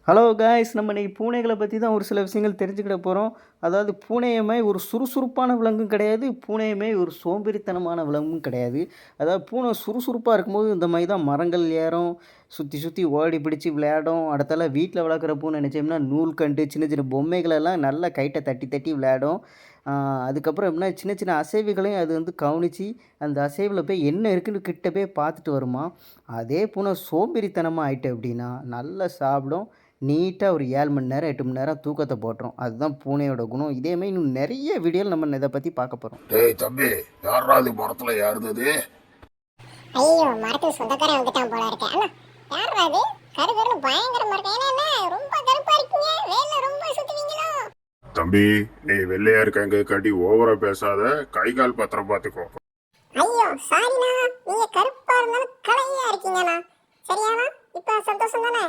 Hello guys, நம்ம இன்னைக்கு பூனைகளை பற்றி தான் ஒரு சில விஷயங்கள் தெரிஞ்சுக்கிட போகிறோம். அதாவது பூனையுமே ஒரு சுறுசுறுப்பான விலங்கும் கிடையாது, பூனையுமே ஒரு சோம்பேறித்தனமான விலங்கும் கிடையாது. அதாவது பூனை சுறுசுறுப்பாக இருக்கும்போது இந்த மாதிரி தான் மரங்கள் ஏறும், சுற்றி சுற்றி ஓடி பிடிச்சி விளையாடும். அடுத்தால வீட்டில் வளர்க்குற பூனை நினச்சோம்னா நூல்கண்டு சின்ன சின்ன பொம்மைகளெல்லாம் நல்லா கைட்டை தட்டி தட்டி விளையாடும். அதுக்கப்புறம் எப்படின்னா சின்ன சின்ன அசைவுகளையும் அது வந்து கவனித்து அந்த அசைவில் போய் என்ன இருக்குன்னு கிட்ட போய் பார்த்துட்டு வருமா. அதே பூனை சோம்பேறித்தனமாக ஆயிட்டு அப்படின்னா நல்லா சாப்பிடும், நீட்டாக ஒரு 7 மணி நேரம் 8 மணி நேரம் தூக்கத்தை போட்டுரும். அதுதான் பூனையோட குணம். இதேமாதிரி இன்னும் நிறைய வீடியோவில் நம்ம இதை பற்றி பார்க்க போகிறோம். டேய் தம்பி, யாரா அது மரத்துல ஏறுது? ஐயோ, மரத்துக்கு சொந்தக்காரன் வந்துட்டான் போல இருக்கேன். அண்ணா, யாரா அது? கருகருன்னு பயங்கரமா இருக்கு. ஏன்னா ரொம்ப கருப்பா இருக்கீங்க, வேலை ரொம்ப சுத்துவீங்களோ? தம்பி, நீ வெள்ளையா இருக்காங்க காட்டி ஓவரா பேசாத, கை கால் பத்திரம் பாத்துக்கோ. ஐயோ சாரிண்ணா, நீங்க கருப்பா இருந்தாலும் கலையா இருக்கீங்கண்ணா. சரியாண்ணா, இப்ப சந்தோஷம் தானே?